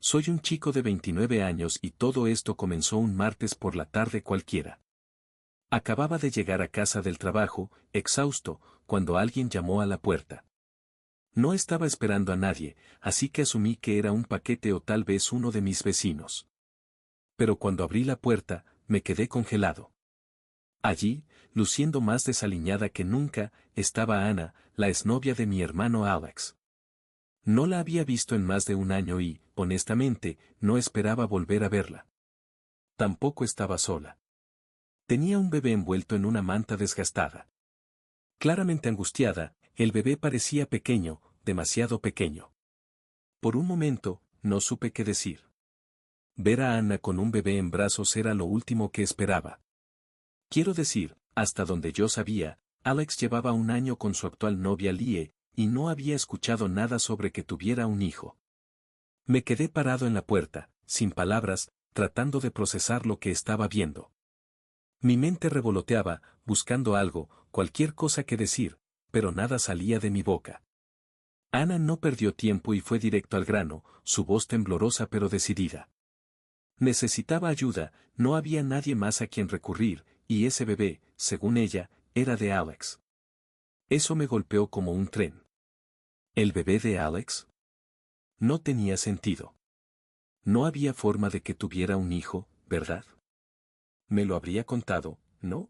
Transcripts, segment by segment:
Soy un chico de 29 años y todo esto comenzó un martes por la tarde cualquiera. Acababa de llegar a casa del trabajo, exhausto, cuando alguien llamó a la puerta. No estaba esperando a nadie, así que asumí que era un paquete o tal vez uno de mis vecinos. Pero cuando abrí la puerta, me quedé congelado. Allí, luciendo más desaliñada que nunca, estaba Ana, la exnovia de mi hermano Alex. No la había visto en más de un año y, honestamente, no esperaba volver a verla. Tampoco estaba sola. Tenía un bebé envuelto en una manta desgastada. Claramente angustiada, el bebé parecía pequeño, demasiado pequeño. Por un momento, no supe qué decir. Ver a Ana con un bebé en brazos era lo último que esperaba. Quiero decir, hasta donde yo sabía, Alex llevaba un año con su actual novia Lie, y no había escuchado nada sobre que tuviera un hijo. Me quedé parado en la puerta, sin palabras, tratando de procesar lo que estaba viendo. Mi mente revoloteaba, buscando algo, cualquier cosa que decir, pero nada salía de mi boca. Ana no perdió tiempo y fue directo al grano, su voz temblorosa pero decidida. Necesitaba ayuda, no había nadie más a quien recurrir, y ese bebé, según ella, era de Alex. Eso me golpeó como un tren. ¿El bebé de Alex? No tenía sentido. No había forma de que tuviera un hijo, ¿verdad? Me lo habría contado, ¿no?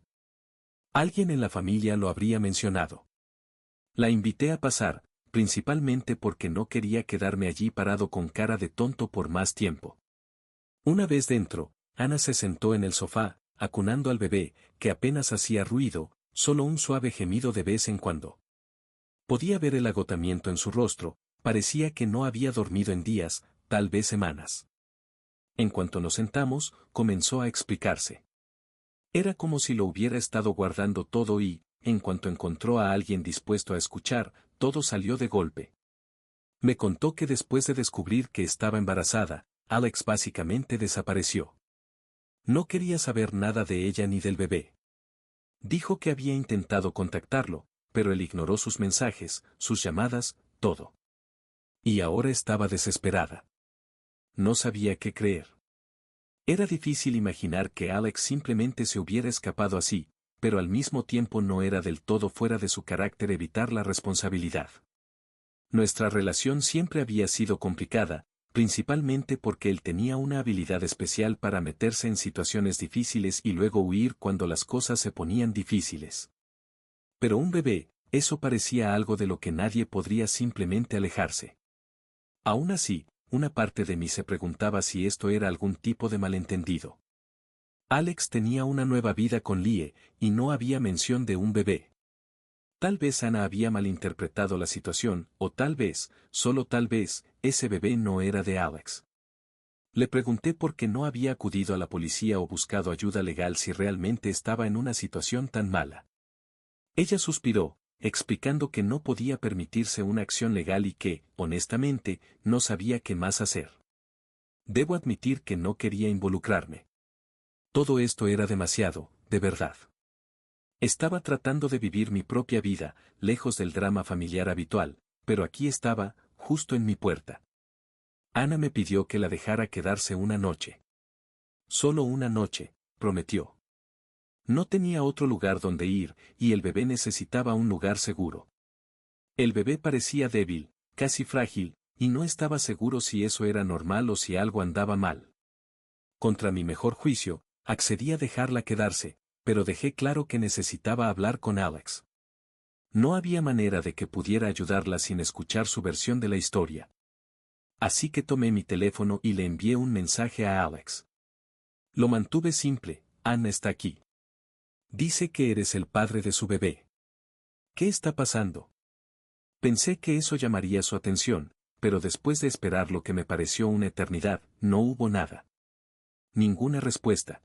Alguien en la familia lo habría mencionado. La invité a pasar, principalmente porque no quería quedarme allí parado con cara de tonto por más tiempo. Una vez dentro, Ana se sentó en el sofá, acunando al bebé, que apenas hacía ruido, solo un suave gemido de vez en cuando. Podía ver el agotamiento en su rostro, parecía que no había dormido en días, tal vez semanas. En cuanto nos sentamos, comenzó a explicarse. Era como si lo hubiera estado guardando todo y, en cuanto encontró a alguien dispuesto a escuchar, todo salió de golpe. Me contó que después de descubrir que estaba embarazada, Alex básicamente desapareció. No quería saber nada de ella ni del bebé. Dijo que había intentado contactarlo, pero él ignoró sus mensajes, sus llamadas, todo. Y ahora estaba desesperada. No sabía qué creer. Era difícil imaginar que Alex simplemente se hubiera escapado así, pero al mismo tiempo no era del todo fuera de su carácter evitar la responsabilidad. Nuestra relación siempre había sido complicada, principalmente porque él tenía una habilidad especial para meterse en situaciones difíciles y luego huir cuando las cosas se ponían difíciles. Pero un bebé, eso parecía algo de lo que nadie podría simplemente alejarse. Aún así, una parte de mí se preguntaba si esto era algún tipo de malentendido. Alex tenía una nueva vida con Lie, y no había mención de un bebé. Tal vez Ana había malinterpretado la situación, o tal vez, solo tal vez, ese bebé no era de Alex. Le pregunté por qué no había acudido a la policía o buscado ayuda legal si realmente estaba en una situación tan mala. Ella suspiró, explicando que no podía permitirse una acción legal y que, honestamente, no sabía qué más hacer. Debo admitir que no quería involucrarme. Todo esto era demasiado, de verdad. Estaba tratando de vivir mi propia vida, lejos del drama familiar habitual, pero aquí estaba, justo en mi puerta. Ana me pidió que la dejara quedarse una noche. Solo una noche, prometió. No tenía otro lugar donde ir, y el bebé necesitaba un lugar seguro. El bebé parecía débil, casi frágil, y no estaba seguro si eso era normal o si algo andaba mal. Contra mi mejor juicio, accedí a dejarla quedarse, pero dejé claro que necesitaba hablar con Alex. No había manera de que pudiera ayudarla sin escuchar su versión de la historia. Así que tomé mi teléfono y le envié un mensaje a Alex. Lo mantuve simple: Ana está aquí. Dice que eres el padre de su bebé. ¿Qué está pasando? Pensé que eso llamaría su atención, pero después de esperar lo que me pareció una eternidad, no hubo nada. Ninguna respuesta.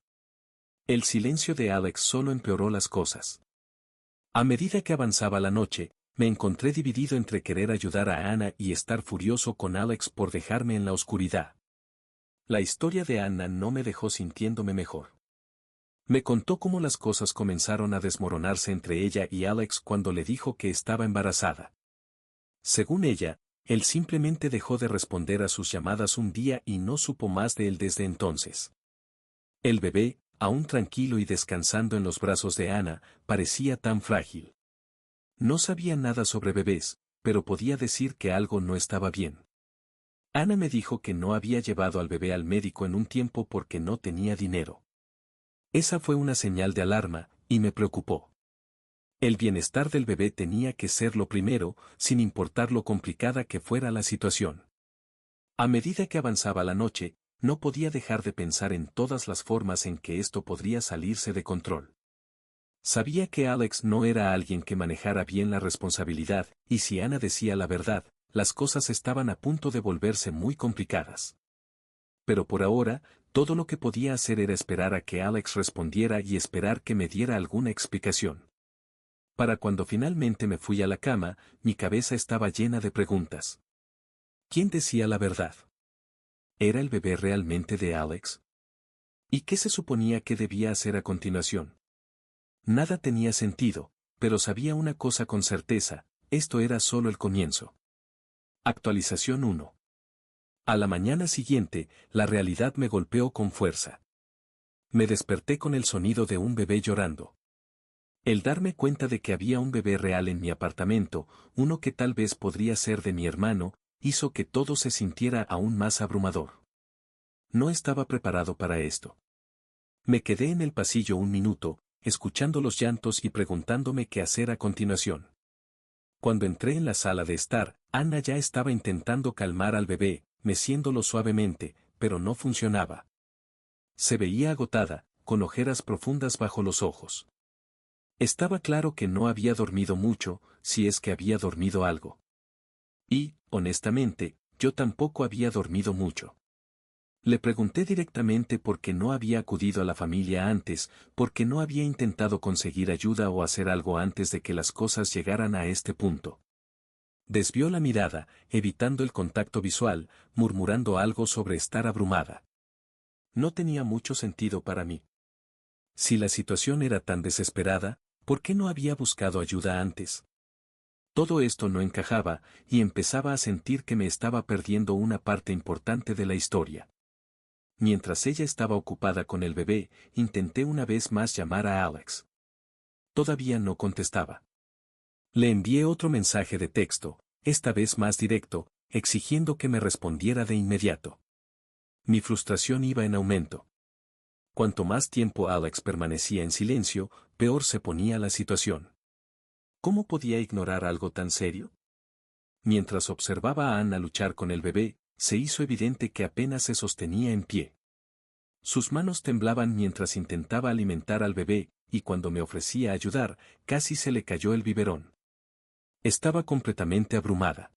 El silencio de Alex solo empeoró las cosas. A medida que avanzaba la noche, me encontré dividido entre querer ayudar a Ana y estar furioso con Alex por dejarme en la oscuridad. La historia de Ana no me dejó sintiéndome mejor. Me contó cómo las cosas comenzaron a desmoronarse entre ella y Alex cuando le dijo que estaba embarazada. Según ella, Él simplemente dejó de responder a sus llamadas un día y no supo más de él desde entonces. El bebé, aún tranquilo y descansando en los brazos de Ana, parecía tan frágil. No sabía nada sobre bebés, pero podía decir que algo no estaba bien. Ana me dijo que no había llevado al bebé al médico en un tiempo porque no tenía dinero. Esa fue una señal de alarma, y me preocupó. El bienestar del bebé tenía que ser lo primero, sin importar lo complicada que fuera la situación. A medida que avanzaba la noche, no podía dejar de pensar en todas las formas en que esto podría salirse de control. Sabía que Alex no era alguien que manejara bien la responsabilidad, y si Ana decía la verdad, las cosas estaban a punto de volverse muy complicadas. Pero por ahora, todo lo que podía hacer era esperar a que Alex respondiera y esperar que me diera alguna explicación. Para cuando finalmente me fui a la cama, mi cabeza estaba llena de preguntas. ¿Quién decía la verdad? ¿Era el bebé realmente de Alex? ¿Y qué se suponía que debía hacer a continuación? Nada tenía sentido, pero sabía una cosa con certeza, esto era solo el comienzo. Actualización 1. A la mañana siguiente, la realidad me golpeó con fuerza. Me desperté con el sonido de un bebé llorando. El darme cuenta de que había un bebé real en mi apartamento, uno que tal vez podría ser de mi hermano, hizo que todo se sintiera aún más abrumador. No estaba preparado para esto. Me quedé en el pasillo un minuto, escuchando los llantos y preguntándome qué hacer a continuación. Cuando entré en la sala de estar, Ana ya estaba intentando calmar al bebé, meciéndolo suavemente, pero no funcionaba. Se veía agotada, con ojeras profundas bajo los ojos. Estaba claro que no había dormido mucho, si es que había dormido algo. Y, honestamente, yo tampoco había dormido mucho. Le pregunté directamente por qué no había acudido a la familia antes, por qué no había intentado conseguir ayuda o hacer algo antes de que las cosas llegaran a este punto. Desvió la mirada, evitando el contacto visual, murmurando algo sobre estar abrumada. No tenía mucho sentido para mí. Si la situación era tan desesperada, ¿por qué no había buscado ayuda antes? Todo esto no encajaba, y empezaba a sentir que me estaba perdiendo una parte importante de la historia. Mientras ella estaba ocupada con el bebé, intenté una vez más llamar a Alex. Todavía no contestaba. Le envié otro mensaje de texto, esta vez más directo, exigiendo que me respondiera de inmediato. Mi frustración iba en aumento. Cuanto más tiempo Alex permanecía en silencio, peor se ponía la situación. ¿Cómo podía ignorar algo tan serio? Mientras observaba a Ana luchar con el bebé, se hizo evidente que apenas se sostenía en pie. Sus manos temblaban mientras intentaba alimentar al bebé, y cuando me ofrecía ayudar, casi se le cayó el biberón. Estaba completamente abrumada.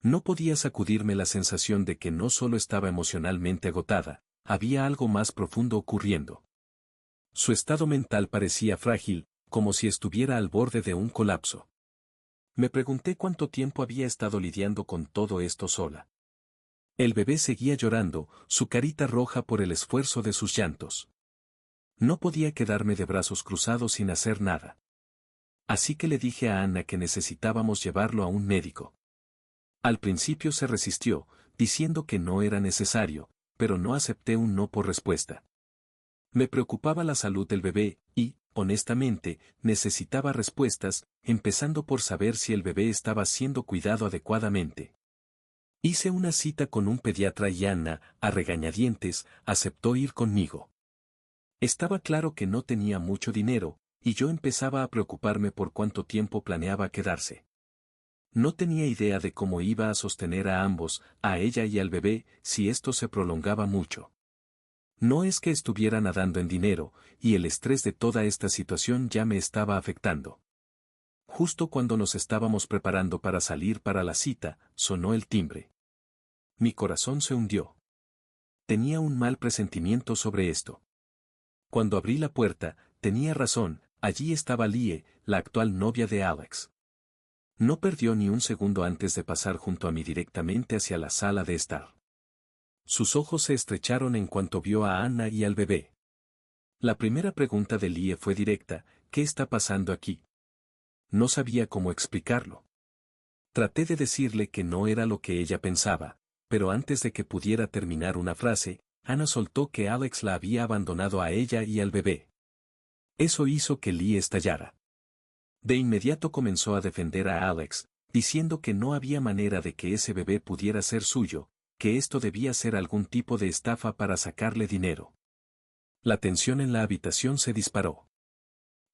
No podía sacudirme la sensación de que no solo estaba emocionalmente agotada, había algo más profundo ocurriendo. Su estado mental parecía frágil, como si estuviera al borde de un colapso. Me pregunté cuánto tiempo había estado lidiando con todo esto sola. El bebé seguía llorando, su carita roja por el esfuerzo de sus llantos. No podía quedarme de brazos cruzados sin hacer nada. Así que le dije a Ana que necesitábamos llevarlo a un médico. Al principio se resistió, diciendo que no era necesario, pero no acepté un no por respuesta. Me preocupaba la salud del bebé, y, honestamente, necesitaba respuestas, empezando por saber si el bebé estaba siendo cuidado adecuadamente. Hice una cita con un pediatra y Ana, a regañadientes, aceptó ir conmigo. Estaba claro que no tenía mucho dinero, y yo empezaba a preocuparme por cuánto tiempo planeaba quedarse. No tenía idea de cómo iba a sostener a ambos, a ella y al bebé, si esto se prolongaba mucho. No es que estuviera nadando en dinero, y el estrés de toda esta situación ya me estaba afectando. Justo cuando nos estábamos preparando para salir para la cita, sonó el timbre. Mi corazón se hundió. Tenía un mal presentimiento sobre esto. Cuando abrí la puerta, tenía razón, allí estaba Lie, la actual novia de Alex. No perdió ni un segundo antes de pasar junto a mí directamente hacia la sala de estar. Sus ojos se estrecharon en cuanto vio a Ana y al bebé. La primera pregunta de Lie fue directa, ¿qué está pasando aquí? No sabía cómo explicarlo. Traté de decirle que no era lo que ella pensaba, pero antes de que pudiera terminar una frase, Ana soltó que Alex la había abandonado a ella y al bebé. Eso hizo que Lee estallara. De inmediato comenzó a defender a Alex, diciendo que no había manera de que ese bebé pudiera ser suyo, que esto debía ser algún tipo de estafa para sacarle dinero. La tensión en la habitación se disparó.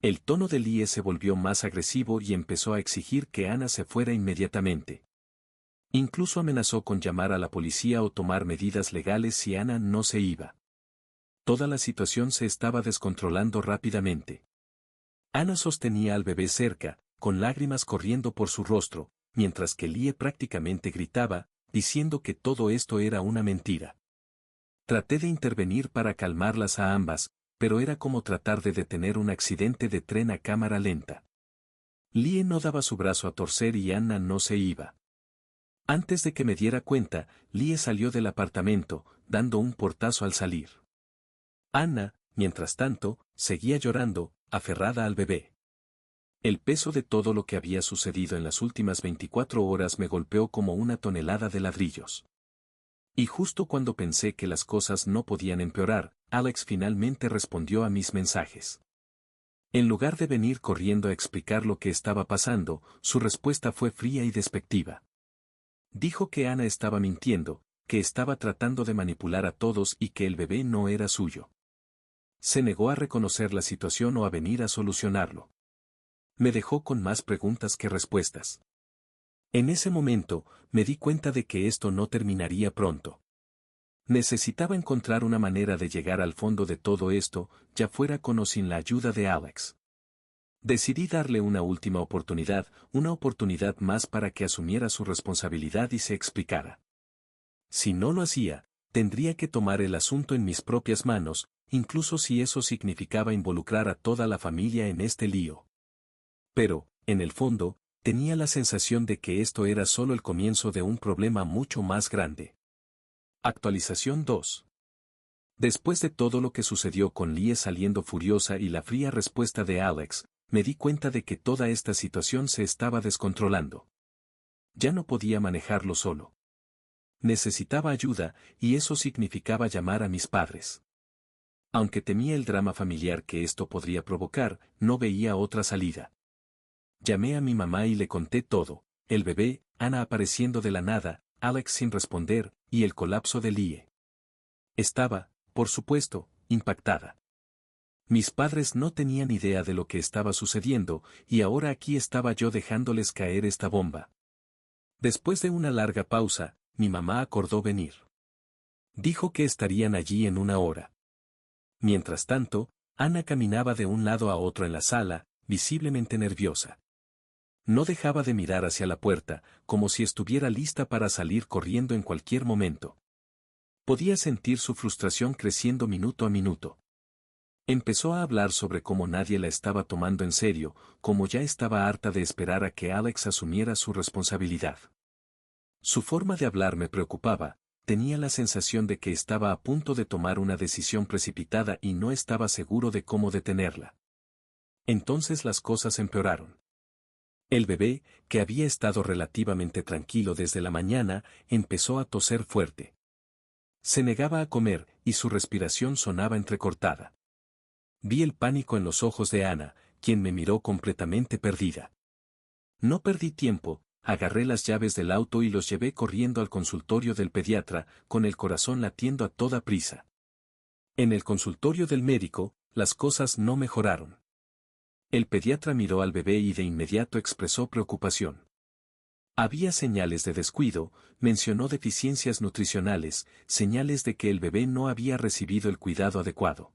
El tono de Lee se volvió más agresivo y empezó a exigir que Ana se fuera inmediatamente. Incluso amenazó con llamar a la policía o tomar medidas legales si Ana no se iba. Toda la situación se estaba descontrolando rápidamente. Ana sostenía al bebé cerca, con lágrimas corriendo por su rostro, mientras que Lee prácticamente gritaba, diciendo que todo esto era una mentira. Traté de intervenir para calmarlas a ambas, pero era como tratar de detener un accidente de tren a cámara lenta. Lee no daba su brazo a torcer y Ana no se iba. Antes de que me diera cuenta, Lee salió del apartamento, dando un portazo al salir. Ana, mientras tanto, seguía llorando, aferrada al bebé. El peso de todo lo que había sucedido en las últimas 24 horas me golpeó como una tonelada de ladrillos. Y justo cuando pensé que las cosas no podían empeorar, Alex finalmente respondió a mis mensajes. En lugar de venir corriendo a explicar lo que estaba pasando, su respuesta fue fría y despectiva. Dijo que Ana estaba mintiendo, que estaba tratando de manipular a todos y que el bebé no era suyo. Se negó a reconocer la situación o a venir a solucionarlo. Me dejó con más preguntas que respuestas. En ese momento, me di cuenta de que esto no terminaría pronto. Necesitaba encontrar una manera de llegar al fondo de todo esto, ya fuera con o sin la ayuda de Alex. Decidí darle una última oportunidad, una oportunidad más para que asumiera su responsabilidad y se explicara. Si no lo hacía, tendría que tomar el asunto en mis propias manos, incluso si eso significaba involucrar a toda la familia en este lío. Pero, en el fondo, tenía la sensación de que esto era solo el comienzo de un problema mucho más grande. Actualización 2. Después de todo lo que sucedió con Lee saliendo furiosa y la fría respuesta de Alex, me di cuenta de que toda esta situación se estaba descontrolando. Ya no podía manejarlo solo. Necesitaba ayuda, y eso significaba llamar a mis padres. Aunque temía el drama familiar que esto podría provocar, no veía otra salida. Llamé a mi mamá y le conté todo, el bebé, Ana apareciendo de la nada, Alex sin responder, y el colapso de Lee. Estaba, por supuesto, impactada. Mis padres no tenían idea de lo que estaba sucediendo, y ahora aquí estaba yo dejándoles caer esta bomba. Después de una larga pausa, mi mamá acordó venir. Dijo que estarían allí en una hora. Mientras tanto, Ana caminaba de un lado a otro en la sala, visiblemente nerviosa. No dejaba de mirar hacia la puerta, como si estuviera lista para salir corriendo en cualquier momento. Podía sentir su frustración creciendo minuto a minuto. Empezó a hablar sobre cómo nadie la estaba tomando en serio, como ya estaba harta de esperar a que Alex asumiera su responsabilidad. Su forma de hablar me preocupaba, tenía la sensación de que estaba a punto de tomar una decisión precipitada y no estaba seguro de cómo detenerla. Entonces las cosas empeoraron. El bebé, que había estado relativamente tranquilo desde la mañana, empezó a toser fuerte. Se negaba a comer, y su respiración sonaba entrecortada. Vi el pánico en los ojos de Ana, quien me miró completamente perdida. No perdí tiempo, agarré las llaves del auto y los llevé corriendo al consultorio del pediatra, con el corazón latiendo a toda prisa. En el consultorio del médico, las cosas no mejoraron. El pediatra miró al bebé y de inmediato expresó preocupación. Había señales de descuido, mencionó deficiencias nutricionales, señales de que el bebé no había recibido el cuidado adecuado.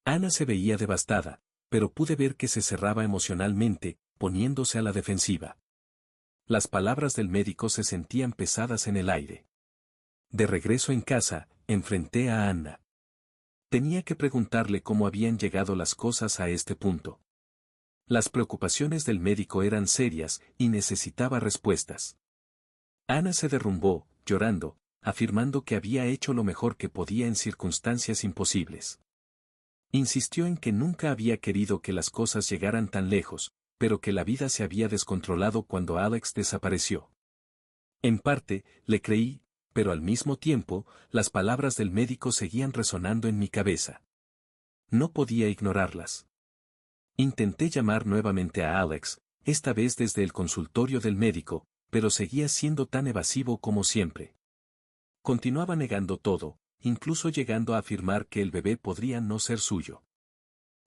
Ana se veía devastada, pero pude ver que se cerraba emocionalmente, poniéndose a la defensiva. Las palabras del médico se sentían pesadas en el aire. De regreso en casa, enfrenté a Ana. Tenía que preguntarle cómo habían llegado las cosas a este punto. Las preocupaciones del médico eran serias y necesitaba respuestas. Ana se derrumbó, llorando, afirmando que había hecho lo mejor que podía en circunstancias imposibles. Insistió en que nunca había querido que las cosas llegaran tan lejos, pero que la vida se había descontrolado cuando Alex desapareció. En parte, le creí, pero al mismo tiempo, las palabras del médico seguían resonando en mi cabeza. No podía ignorarlas. Intenté llamar nuevamente a Alex, esta vez desde el consultorio del médico, pero seguía siendo tan evasivo como siempre. Continuaba negando todo, incluso llegando a afirmar que el bebé podría no ser suyo.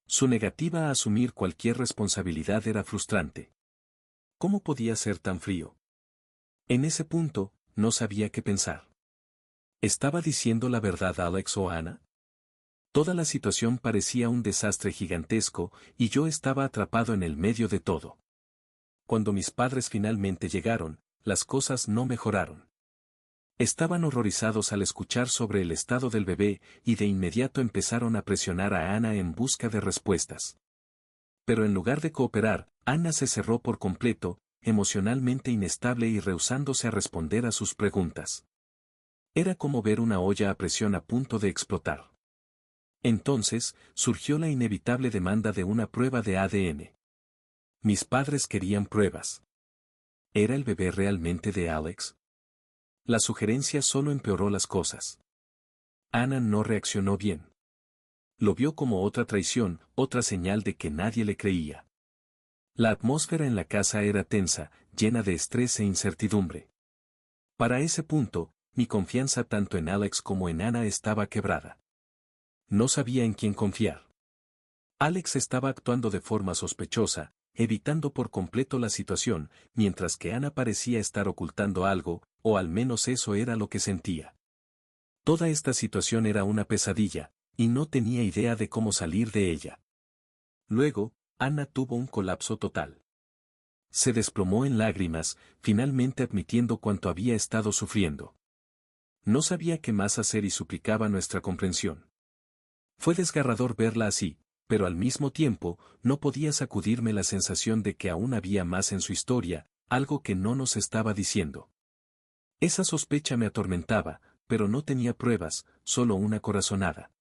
Su negativa a asumir cualquier responsabilidad era frustrante. ¿Cómo podía ser tan frío? En ese punto, no sabía qué pensar. ¿Estaba diciendo la verdad Alex o Ana? Toda la situación parecía un desastre gigantesco, y yo estaba atrapado en el medio de todo. Cuando mis padres finalmente llegaron, las cosas no mejoraron. Estaban horrorizados al escuchar sobre el estado del bebé, y de inmediato empezaron a presionar a Ana en busca de respuestas. Pero en lugar de cooperar, Ana se cerró por completo, emocionalmente inestable y rehusándose a responder a sus preguntas. Era como ver una olla a presión a punto de explotar. Entonces, surgió la inevitable demanda de una prueba de ADN. Mis padres querían pruebas. ¿Era el bebé realmente de Alex? La sugerencia solo empeoró las cosas. Ana no reaccionó bien. Lo vio como otra traición, otra señal de que nadie le creía. La atmósfera en la casa era tensa, llena de estrés e incertidumbre. Para ese punto, mi confianza tanto en Alex como en Ana estaba quebrada. No sabía en quién confiar. Alex estaba actuando de forma sospechosa, evitando por completo la situación, mientras que Ana parecía estar ocultando algo, o al menos eso era lo que sentía. Toda esta situación era una pesadilla, y no tenía idea de cómo salir de ella. Luego, Ana tuvo un colapso total. Se desplomó en lágrimas, finalmente admitiendo cuánto había estado sufriendo. No sabía qué más hacer y suplicaba nuestra comprensión. Fue desgarrador verla así, pero al mismo tiempo, no podía sacudirme la sensación de que aún había más en su historia, algo que no nos estaba diciendo. Esa sospecha me atormentaba, pero no tenía pruebas, solo una corazonada.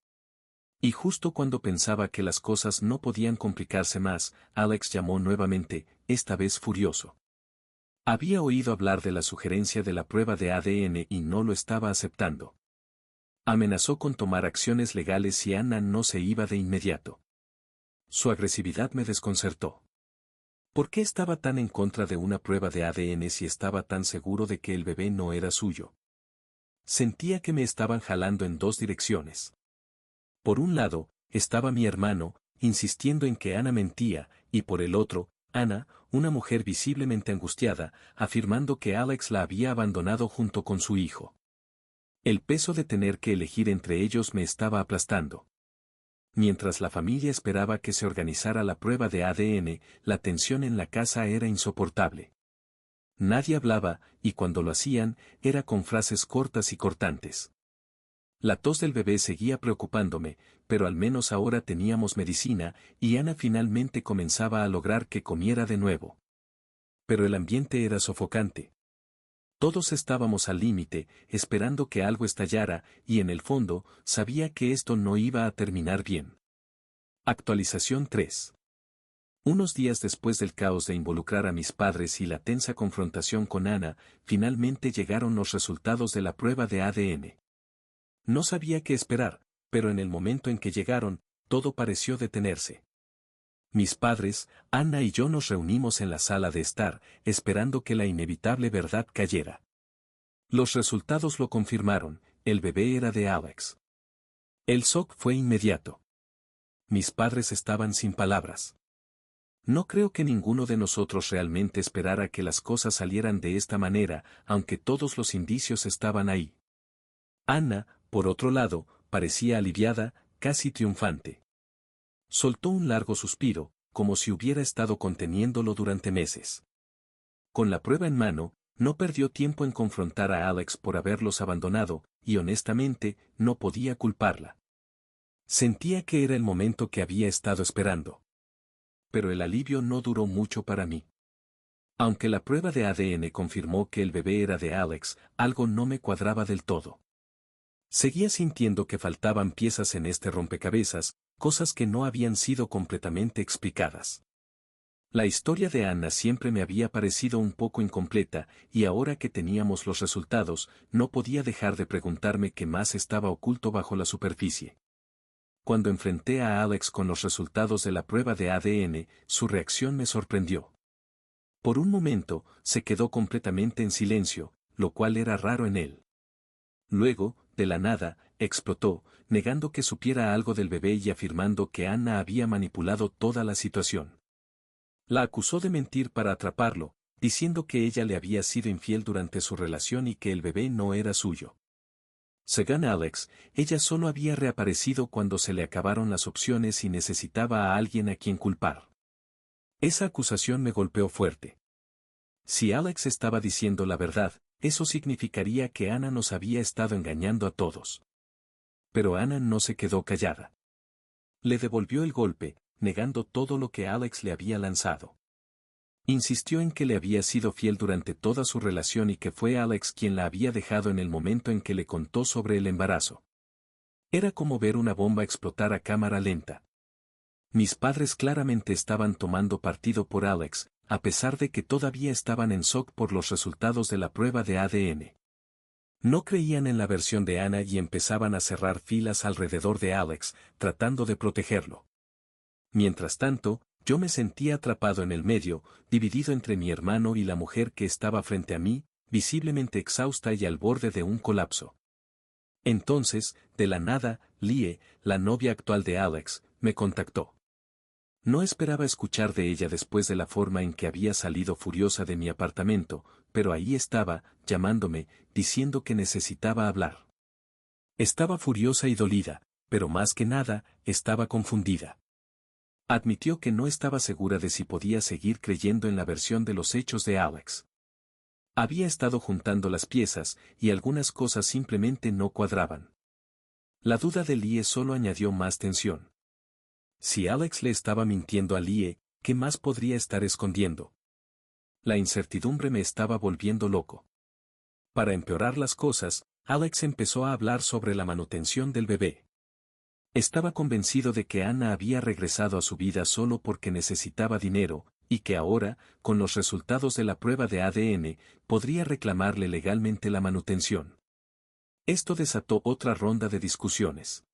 Y justo cuando pensaba que las cosas no podían complicarse más, Alex llamó nuevamente, esta vez furioso. Había oído hablar de la sugerencia de la prueba de ADN y no lo estaba aceptando. Amenazó con tomar acciones legales si Ana no se iba de inmediato. Su agresividad me desconcertó. ¿Por qué estaba tan en contra de una prueba de ADN si estaba tan seguro de que el bebé no era suyo? Sentía que me estaban jalando en dos direcciones. Por un lado, estaba mi hermano, insistiendo en que Ana mentía, y por el otro, Ana, una mujer visiblemente angustiada, afirmando que Alex la había abandonado junto con su hijo. El peso de tener que elegir entre ellos me estaba aplastando. Mientras la familia esperaba que se organizara la prueba de ADN, la tensión en la casa era insoportable. Nadie hablaba, y cuando lo hacían, era con frases cortas y cortantes. La tos del bebé seguía preocupándome, pero al menos ahora teníamos medicina, y Ana finalmente comenzaba a lograr que comiera de nuevo. Pero el ambiente era sofocante. Todos estábamos al límite, esperando que algo estallara, y en el fondo, sabía que esto no iba a terminar bien. Actualización 3. Unos días después del caos de involucrar a mis padres y la tensa confrontación con Ana, finalmente llegaron los resultados de la prueba de ADN. No sabía qué esperar, pero en el momento en que llegaron, todo pareció detenerse. Mis padres, Ana y yo nos reunimos en la sala de estar, esperando que la inevitable verdad cayera. Los resultados lo confirmaron, el bebé era de Alex. El shock fue inmediato. Mis padres estaban sin palabras. No creo que ninguno de nosotros realmente esperara que las cosas salieran de esta manera, aunque todos los indicios estaban ahí. Ana, por otro lado, parecía aliviada, casi triunfante. Soltó un largo suspiro, como si hubiera estado conteniéndolo durante meses. Con la prueba en mano, no perdió tiempo en confrontar a Alex por haberlos abandonado, y honestamente, no podía culparla. Sentía que era el momento que había estado esperando. Pero el alivio no duró mucho para mí. Aunque la prueba de ADN confirmó que el bebé era de Alex, algo no me cuadraba del todo. Seguía sintiendo que faltaban piezas en este rompecabezas, cosas que no habían sido completamente explicadas. La historia de Anna siempre me había parecido un poco incompleta, y ahora que teníamos los resultados, no podía dejar de preguntarme qué más estaba oculto bajo la superficie. Cuando enfrenté a Alex con los resultados de la prueba de ADN, su reacción me sorprendió. Por un momento, se quedó completamente en silencio, lo cual era raro en él. Luego, de la nada, explotó, negando que supiera algo del bebé y afirmando que Anna había manipulado toda la situación. La acusó de mentir para atraparlo, diciendo que ella le había sido infiel durante su relación y que el bebé no era suyo. Según Alex, ella solo había reaparecido cuando se le acabaron las opciones y necesitaba a alguien a quien culpar. Esa acusación me golpeó fuerte. Si Alex estaba diciendo la verdad, eso significaría que Anna nos había estado engañando a todos. Pero Anna no se quedó callada. Le devolvió el golpe, negando todo lo que Alex le había lanzado. Insistió en que le había sido fiel durante toda su relación y que fue Alex quien la había dejado en el momento en que le contó sobre el embarazo. Era como ver una bomba explotar a cámara lenta. Mis padres claramente estaban tomando partido por Alex, a pesar de que todavía estaban en shock por los resultados de la prueba de ADN. No creían en la versión de Anna y empezaban a cerrar filas alrededor de Alex, tratando de protegerlo. Mientras tanto, yo me sentía atrapado en el medio, dividido entre mi hermano y la mujer que estaba frente a mí, visiblemente exhausta y al borde de un colapso. Entonces, de la nada, Lie, la novia actual de Alex, me contactó. No esperaba escuchar de ella después de la forma en que había salido furiosa de mi apartamento, pero ahí estaba, llamándome, diciendo que necesitaba hablar. Estaba furiosa y dolida, pero más que nada, estaba confundida. Admitió que no estaba segura de si podía seguir creyendo en la versión de los hechos de Alex. Había estado juntando las piezas, y algunas cosas simplemente no cuadraban. La duda de Lie solo añadió más tensión. Si Alex le estaba mintiendo a Lie, ¿qué más podría estar escondiendo? La incertidumbre me estaba volviendo loco. Para empeorar las cosas, Alex empezó a hablar sobre la manutención del bebé. Estaba convencido de que Anna había regresado a su vida solo porque necesitaba dinero, y que ahora, con los resultados de la prueba de ADN, podría reclamarle legalmente la manutención. Esto desató otra ronda de discusiones.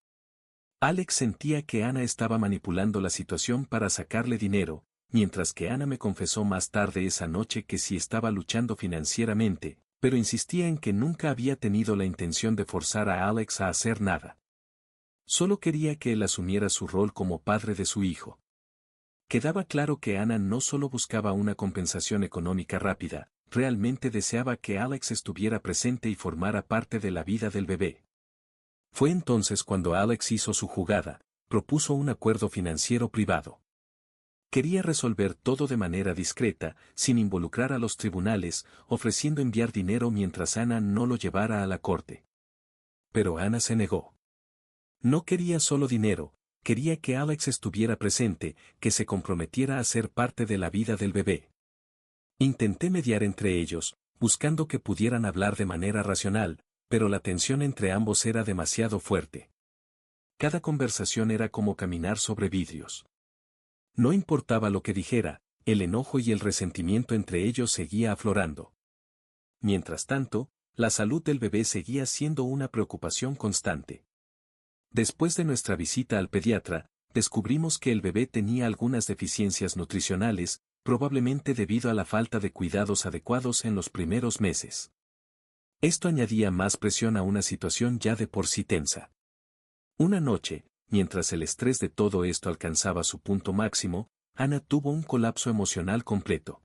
Alex sentía que Anna estaba manipulando la situación para sacarle dinero, mientras que Anna me confesó más tarde esa noche que sí estaba luchando financieramente, pero insistía en que nunca había tenido la intención de forzar a Alex a hacer nada. Solo quería que él asumiera su rol como padre de su hijo. Quedaba claro que Anna no solo buscaba una compensación económica rápida, realmente deseaba que Alex estuviera presente y formara parte de la vida del bebé. Fue entonces cuando Alex hizo su jugada, propuso un acuerdo financiero privado. Quería resolver todo de manera discreta, sin involucrar a los tribunales, ofreciendo enviar dinero mientras Anna no lo llevara a la corte. Pero Anna se negó. No quería solo dinero, quería que Alex estuviera presente, que se comprometiera a ser parte de la vida del bebé. Intenté mediar entre ellos, buscando que pudieran hablar de manera racional, pero la tensión entre ambos era demasiado fuerte. Cada conversación era como caminar sobre vidrios. No importaba lo que dijera, el enojo y el resentimiento entre ellos seguía aflorando. Mientras tanto, la salud del bebé seguía siendo una preocupación constante. Después de nuestra visita al pediatra, descubrimos que el bebé tenía algunas deficiencias nutricionales, probablemente debido a la falta de cuidados adecuados en los primeros meses. Esto añadía más presión a una situación ya de por sí tensa. Una noche, mientras el estrés de todo esto alcanzaba su punto máximo, Anna tuvo un colapso emocional completo.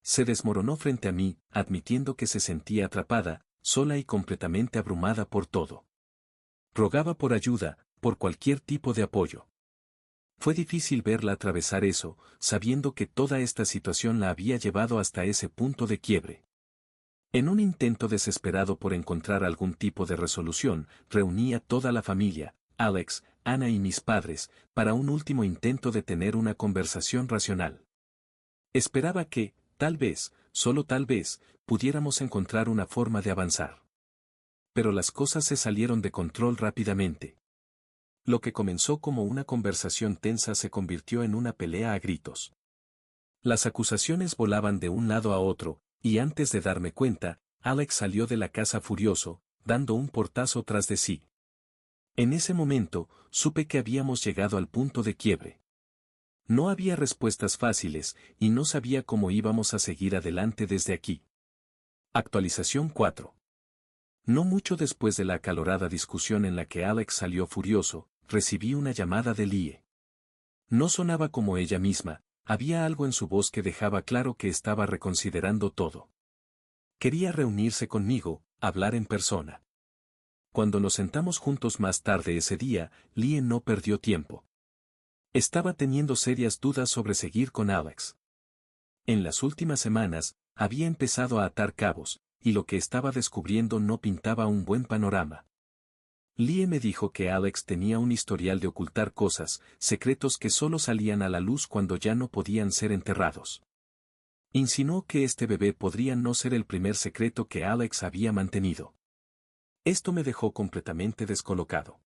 Se desmoronó frente a mí, admitiendo que se sentía atrapada, sola y completamente abrumada por todo. Rogaba por ayuda, por cualquier tipo de apoyo. Fue difícil verla atravesar eso, sabiendo que toda esta situación la había llevado hasta ese punto de quiebre. En un intento desesperado por encontrar algún tipo de resolución, reuní a toda la familia, Alex, Anna y mis padres, para un último intento de tener una conversación racional. Esperaba que, tal vez, solo tal vez, pudiéramos encontrar una forma de avanzar. Pero las cosas se salieron de control rápidamente. Lo que comenzó como una conversación tensa se convirtió en una pelea a gritos. Las acusaciones volaban de un lado a otro, y antes de darme cuenta, Alex salió de la casa furioso, dando un portazo tras de sí. En ese momento, supe que habíamos llegado al punto de quiebre. No había respuestas fáciles, y no sabía cómo íbamos a seguir adelante desde aquí. Actualización 4. No mucho después de la acalorada discusión en la que Alex salió furioso, recibí una llamada de Lie. No sonaba como ella misma, había algo en su voz que dejaba claro que estaba reconsiderando todo. Quería reunirse conmigo, hablar en persona. Cuando nos sentamos juntos más tarde ese día, Lie no perdió tiempo. Estaba teniendo serias dudas sobre seguir con Alex. En las últimas semanas, había empezado a atar cabos, y lo que estaba descubriendo no pintaba un buen panorama. Lie me dijo que Alex tenía un historial de ocultar cosas, secretos que solo salían a la luz cuando ya no podían ser enterrados. Insinuó que este bebé podría no ser el primer secreto que Alex había mantenido. Esto me dejó completamente descolocado.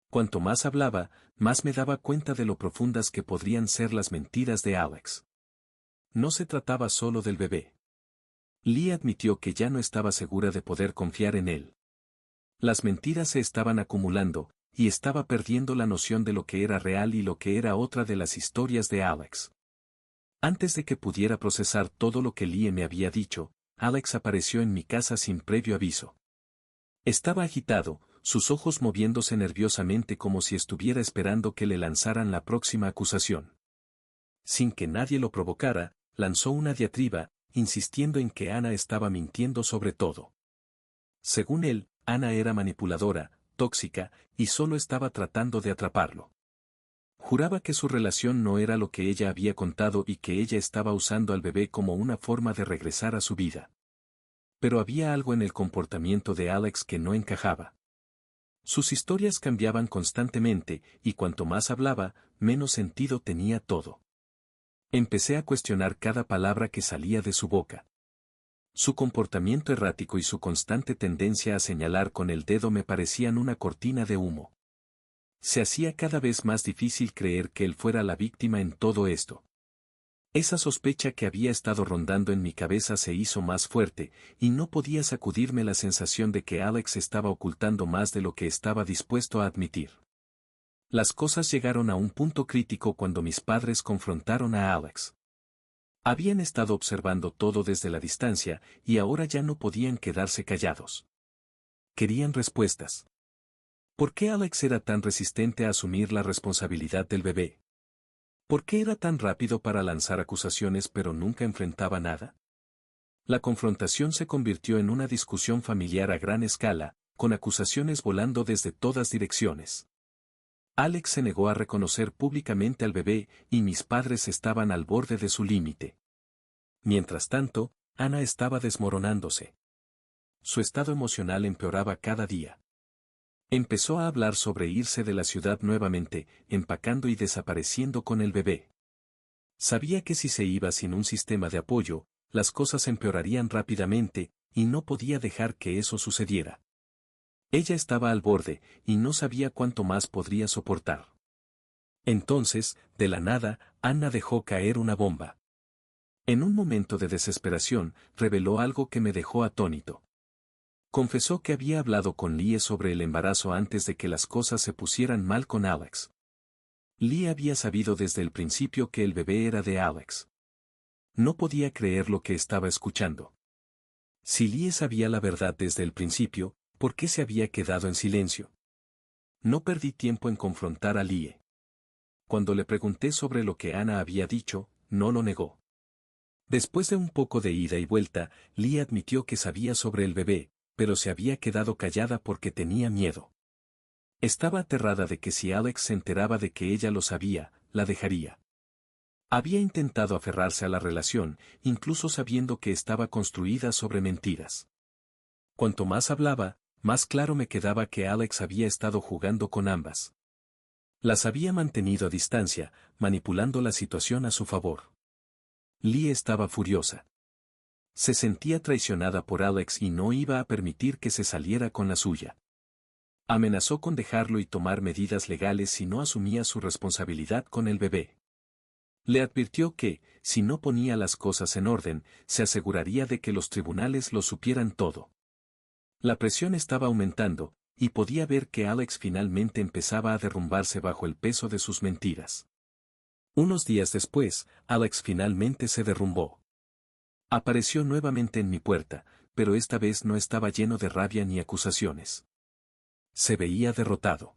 Cuanto más hablaba, más me daba cuenta de lo profundas que podrían ser las mentiras de Alex. No se trataba solo del bebé. Lee admitió que ya no estaba segura de poder confiar en él. Las mentiras se estaban acumulando, y estaba perdiendo la noción de lo que era real y lo que era otra de las historias de Alex. Antes de que pudiera procesar todo lo que Lee me había dicho, Alex apareció en mi casa sin previo aviso. Estaba agitado, sus ojos moviéndose nerviosamente como si estuviera esperando que le lanzaran la próxima acusación. Sin que nadie lo provocara, lanzó una diatriba, insistiendo en que Ana estaba mintiendo sobre todo. Según él, Ana era manipuladora, tóxica, y solo estaba tratando de atraparlo. Juraba que su relación no era lo que ella había contado y que ella estaba usando al bebé como una forma de regresar a su vida. Pero había algo en el comportamiento de Alex que no encajaba. Sus historias cambiaban constantemente, y cuanto más hablaba, menos sentido tenía todo. Empecé a cuestionar cada palabra que salía de su boca. Su comportamiento errático y su constante tendencia a señalar con el dedo me parecían una cortina de humo. Se hacía cada vez más difícil creer que él fuera la víctima en todo esto. Esa sospecha que había estado rondando en mi cabeza se hizo más fuerte, y no podía sacudirme la sensación de que Alex estaba ocultando más de lo que estaba dispuesto a admitir. Las cosas llegaron a un punto crítico cuando mis padres confrontaron a Alex. Habían estado observando todo desde la distancia, y ahora ya no podían quedarse callados. Querían respuestas. ¿Por qué Alex era tan resistente a asumir la responsabilidad del bebé? ¿Por qué era tan rápido para lanzar acusaciones pero nunca enfrentaba nada? La confrontación se convirtió en una discusión familiar a gran escala, con acusaciones volando desde todas direcciones. Alex se negó a reconocer públicamente al bebé, y mis padres estaban al borde de su límite. Mientras tanto, Ana estaba desmoronándose. Su estado emocional empeoraba cada día. Empezó a hablar sobre irse de la ciudad nuevamente, empacando y desapareciendo con el bebé. Sabía que si se iba sin un sistema de apoyo, las cosas empeorarían rápidamente, y no podía dejar que eso sucediera. Ella estaba al borde, y no sabía cuánto más podría soportar. Entonces, de la nada, Ana dejó caer una bomba. En un momento de desesperación, reveló algo que me dejó atónito. Confesó que había hablado con Lie sobre el embarazo antes de que las cosas se pusieran mal con Alex. Lie había sabido desde el principio que el bebé era de Alex. No podía creer lo que estaba escuchando. Si Lie sabía la verdad desde el principio, ¿por qué se había quedado en silencio? No perdí tiempo en confrontar a Lie. Cuando le pregunté sobre lo que Ana había dicho, no lo negó. Después de un poco de ida y vuelta, Lie admitió que sabía sobre el bebé, pero se había quedado callada porque tenía miedo. Estaba aterrada de que si Alex se enteraba de que ella lo sabía, la dejaría. Había intentado aferrarse a la relación, incluso sabiendo que estaba construida sobre mentiras. Cuanto más hablaba, más claro me quedaba que Alex había estado jugando con ambas. Las había mantenido a distancia, manipulando la situación a su favor. Lee estaba furiosa. Se sentía traicionada por Alex y no iba a permitir que se saliera con la suya. Amenazó con dejarlo y tomar medidas legales si no asumía su responsabilidad con el bebé. Le advirtió que, si no ponía las cosas en orden, se aseguraría de que los tribunales lo supieran todo. La presión estaba aumentando, y podía ver que Alex finalmente empezaba a derrumbarse bajo el peso de sus mentiras. Unos días después, Alex finalmente se derrumbó. Apareció nuevamente en mi puerta, pero esta vez no estaba lleno de rabia ni acusaciones. Se veía derrotado.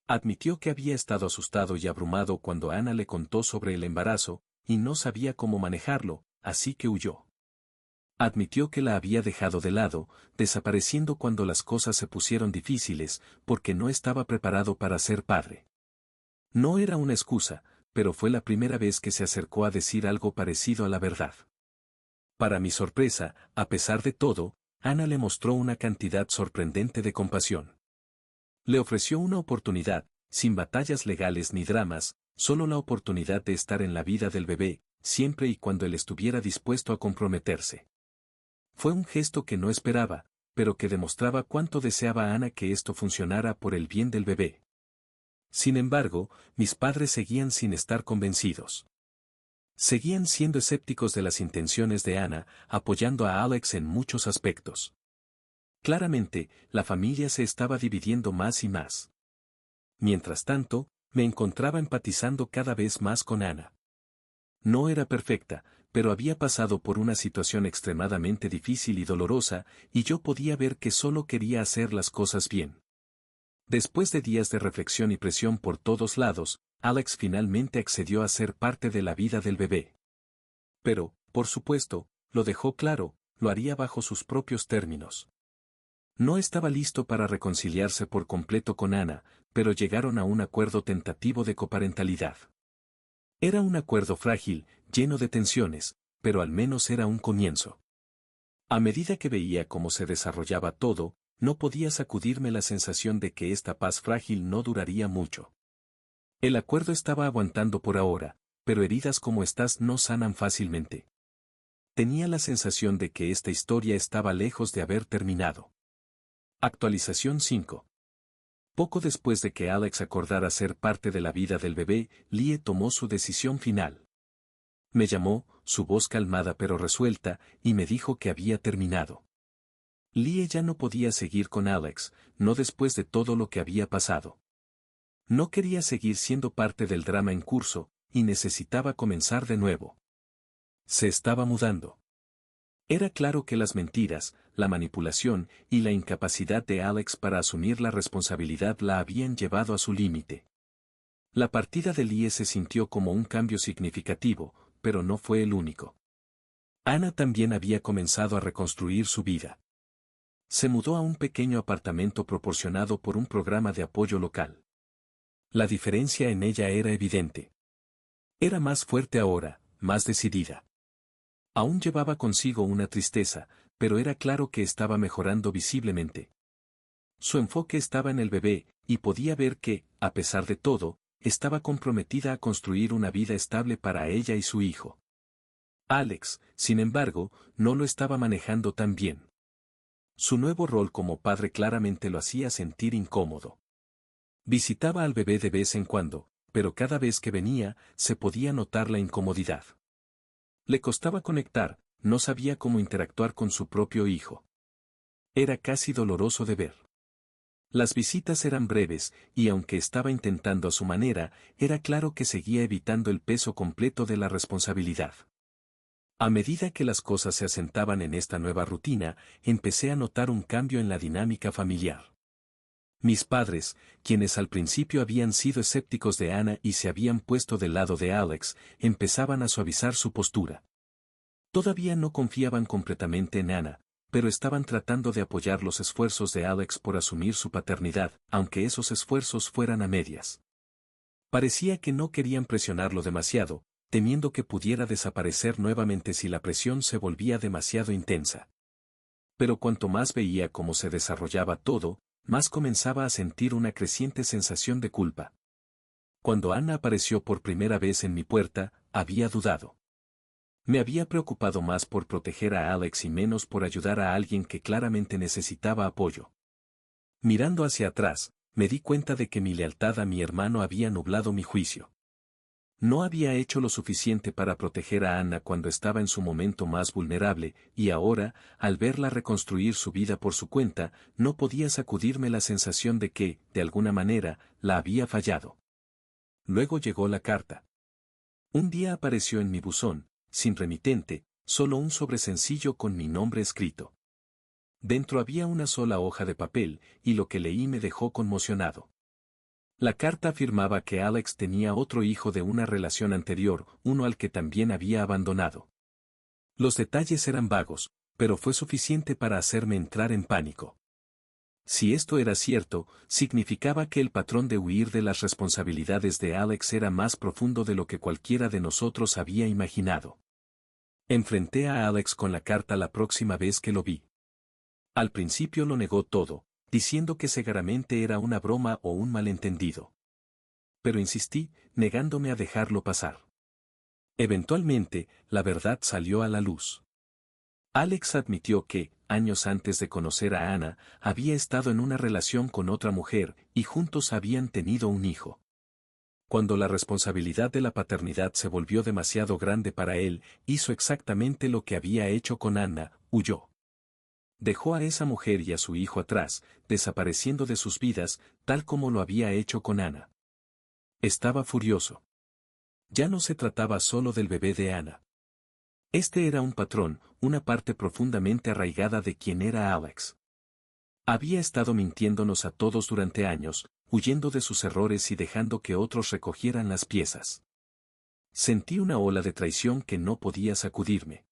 Admitió que había estado asustado y abrumado cuando Ana le contó sobre el embarazo, y no sabía cómo manejarlo, así que huyó. Admitió que la había dejado de lado, desapareciendo cuando las cosas se pusieron difíciles, porque no estaba preparado para ser padre. No era una excusa, pero fue la primera vez que se acercó a decir algo parecido a la verdad. Para mi sorpresa, a pesar de todo, Ana le mostró una cantidad sorprendente de compasión. Le ofreció una oportunidad, sin batallas legales ni dramas, solo la oportunidad de estar en la vida del bebé, siempre y cuando él estuviera dispuesto a comprometerse. Fue un gesto que no esperaba, pero que demostraba cuánto deseaba Ana que esto funcionara por el bien del bebé. Sin embargo, mis padres seguían sin estar convencidos. Seguían siendo escépticos de las intenciones de Ana, apoyando a Alex en muchos aspectos. Claramente, la familia se estaba dividiendo más y más. Mientras tanto, me encontraba empatizando cada vez más con Ana. No era perfecta, pero había pasado por una situación extremadamente difícil y dolorosa, y yo podía ver que solo quería hacer las cosas bien. Después de días de reflexión y presión por todos lados, Alex finalmente accedió a ser parte de la vida del bebé. Pero, por supuesto, lo dejó claro, lo haría bajo sus propios términos. No estaba listo para reconciliarse por completo con Ana, pero llegaron a un acuerdo tentativo de coparentalidad. Era un acuerdo frágil, lleno de tensiones, pero al menos era un comienzo. A medida que veía cómo se desarrollaba todo, no podía sacudirme la sensación de que esta paz frágil no duraría mucho. El acuerdo estaba aguantando por ahora, pero heridas como estas no sanan fácilmente. Tenía la sensación de que esta historia estaba lejos de haber terminado. Actualización 5. Poco después de que Alex acordara ser parte de la vida del bebé, Lie tomó su decisión final. Me llamó, su voz calmada pero resuelta, y me dijo que había terminado. Lie ya no podía seguir con Alex, no después de todo lo que había pasado. No quería seguir siendo parte del drama en curso, y necesitaba comenzar de nuevo. Se estaba mudando. Era claro que las mentiras, la manipulación y la incapacidad de Alex para asumir la responsabilidad la habían llevado a su límite. La partida de Lie se sintió como un cambio significativo, pero no fue el único. Ana también había comenzado a reconstruir su vida. Se mudó a un pequeño apartamento proporcionado por un programa de apoyo local. La diferencia en ella era evidente. Era más fuerte ahora, más decidida. Aún llevaba consigo una tristeza, pero era claro que estaba mejorando visiblemente. Su enfoque estaba en el bebé, y podía ver que, a pesar de todo, estaba comprometida a construir una vida estable para ella y su hijo. Alex, sin embargo, no lo estaba manejando tan bien. Su nuevo rol como padre claramente lo hacía sentir incómodo. Visitaba al bebé de vez en cuando, pero cada vez que venía, se podía notar la incomodidad. Le costaba conectar, no sabía cómo interactuar con su propio hijo. Era casi doloroso de ver. Las visitas eran breves, y aunque estaba intentando a su manera, era claro que seguía evitando el peso completo de la responsabilidad. A medida que las cosas se asentaban en esta nueva rutina, empecé a notar un cambio en la dinámica familiar. Mis padres, quienes al principio habían sido escépticos de Ana y se habían puesto del lado de Alex, empezaban a suavizar su postura. Todavía no confiaban completamente en Ana, pero estaban tratando de apoyar los esfuerzos de Alex por asumir su paternidad, aunque esos esfuerzos fueran a medias. Parecía que no querían presionarlo demasiado, temiendo que pudiera desaparecer nuevamente si la presión se volvía demasiado intensa. Pero cuanto más veía cómo se desarrollaba todo, más comenzaba a sentir una creciente sensación de culpa. Cuando Ana apareció por primera vez en mi puerta, había dudado. Me había preocupado más por proteger a Alex y menos por ayudar a alguien que claramente necesitaba apoyo. Mirando hacia atrás, me di cuenta de que mi lealtad a mi hermano había nublado mi juicio. No había hecho lo suficiente para proteger a Anna cuando estaba en su momento más vulnerable, y ahora, al verla reconstruir su vida por su cuenta, no podía sacudirme la sensación de que, de alguna manera, la había fallado. Luego llegó la carta. Un día apareció en mi buzón, sin remitente, solo un sobre sencillo con mi nombre escrito. Dentro había una sola hoja de papel, y lo que leí me dejó conmocionado. La carta afirmaba que Alex tenía otro hijo de una relación anterior, uno al que también había abandonado. Los detalles eran vagos, pero fue suficiente para hacerme entrar en pánico. Si esto era cierto, significaba que el patrón de huir de las responsabilidades de Alex era más profundo de lo que cualquiera de nosotros había imaginado. Enfrenté a Alex con la carta la próxima vez que lo vi. Al principio lo negó todo, diciendo que seguramente era una broma o un malentendido. Pero insistí, negándome a dejarlo pasar. Eventualmente, la verdad salió a la luz. Alex admitió que, años antes de conocer a Anna, había estado en una relación con otra mujer, y juntos habían tenido un hijo. Cuando la responsabilidad de la paternidad se volvió demasiado grande para él, hizo exactamente lo que había hecho con Anna, huyó. Dejó a esa mujer y a su hijo atrás, desapareciendo de sus vidas, tal como lo había hecho con Anna. Estaba furioso. Ya no se trataba solo del bebé de Anna. Este era un patrón, una parte profundamente arraigada de quien era Alex. Había estado mintiéndonos a todos durante años, huyendo de sus errores y dejando que otros recogieran las piezas. Sentí una ola de traición que no podía sacudirme.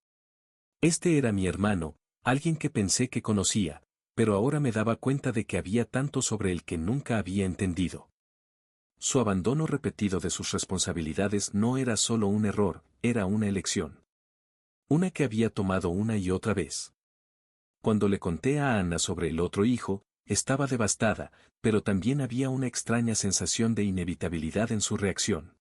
Este era mi hermano, alguien que pensé que conocía, pero ahora me daba cuenta de que había tanto sobre el que nunca había entendido. Su abandono repetido de sus responsabilidades no era solo un error, era una elección. Una que había tomado una y otra vez. Cuando le conté a Anna sobre el otro hijo, estaba devastada, pero también había una extraña sensación de inevitabilidad en su reacción.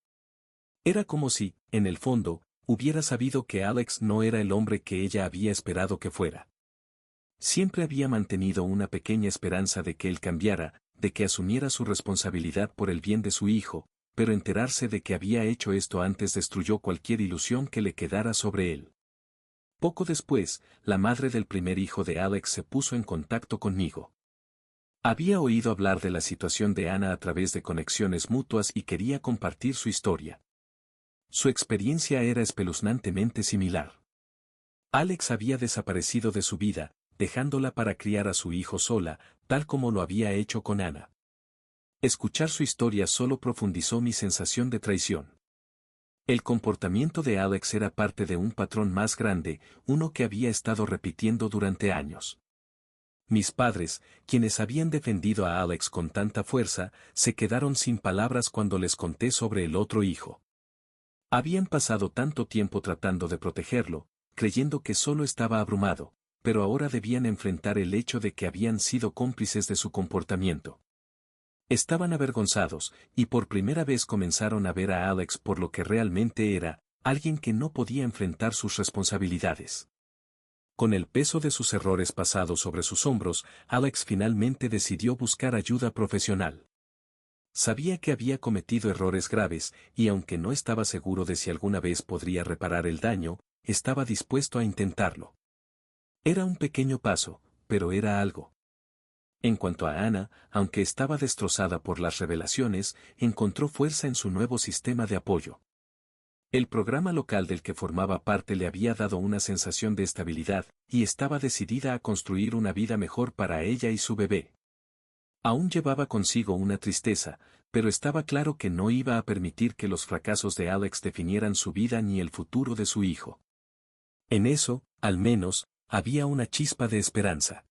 Era como si, en el fondo, hubiera sabido que Alex no era el hombre que ella había esperado que fuera. Siempre había mantenido una pequeña esperanza de que él cambiara, de que asumiera su responsabilidad por el bien de su hijo, pero enterarse de que había hecho esto antes destruyó cualquier ilusión que le quedara sobre él. Poco después, la madre del primer hijo de Alex se puso en contacto conmigo. Había oído hablar de la situación de Anna a través de conexiones mutuas y quería compartir su historia. Su experiencia era espeluznantemente similar. Alex había desaparecido de su vida, dejándola para criar a su hijo sola, tal como lo había hecho con Anna. Escuchar su historia solo profundizó mi sensación de traición. El comportamiento de Alex era parte de un patrón más grande, uno que había estado repitiendo durante años. Mis padres, quienes habían defendido a Alex con tanta fuerza, se quedaron sin palabras cuando les conté sobre el otro hijo. Habían pasado tanto tiempo tratando de protegerlo, creyendo que solo estaba abrumado, pero ahora debían enfrentar el hecho de que habían sido cómplices de su comportamiento. Estaban avergonzados, y por primera vez comenzaron a ver a Alex por lo que realmente era, alguien que no podía enfrentar sus responsabilidades. Con el peso de sus errores pasados sobre sus hombros, Alex finalmente decidió buscar ayuda profesional. Sabía que había cometido errores graves, y aunque no estaba seguro de si alguna vez podría reparar el daño, estaba dispuesto a intentarlo. Era un pequeño paso, pero era algo. En cuanto a Anna, aunque estaba destrozada por las revelaciones, encontró fuerza en su nuevo sistema de apoyo. El programa local del que formaba parte le había dado una sensación de estabilidad, y estaba decidida a construir una vida mejor para ella y su bebé. Aún llevaba consigo una tristeza, pero estaba claro que no iba a permitir que los fracasos de Alex definieran su vida ni el futuro de su hijo. En eso, al menos, había una chispa de esperanza.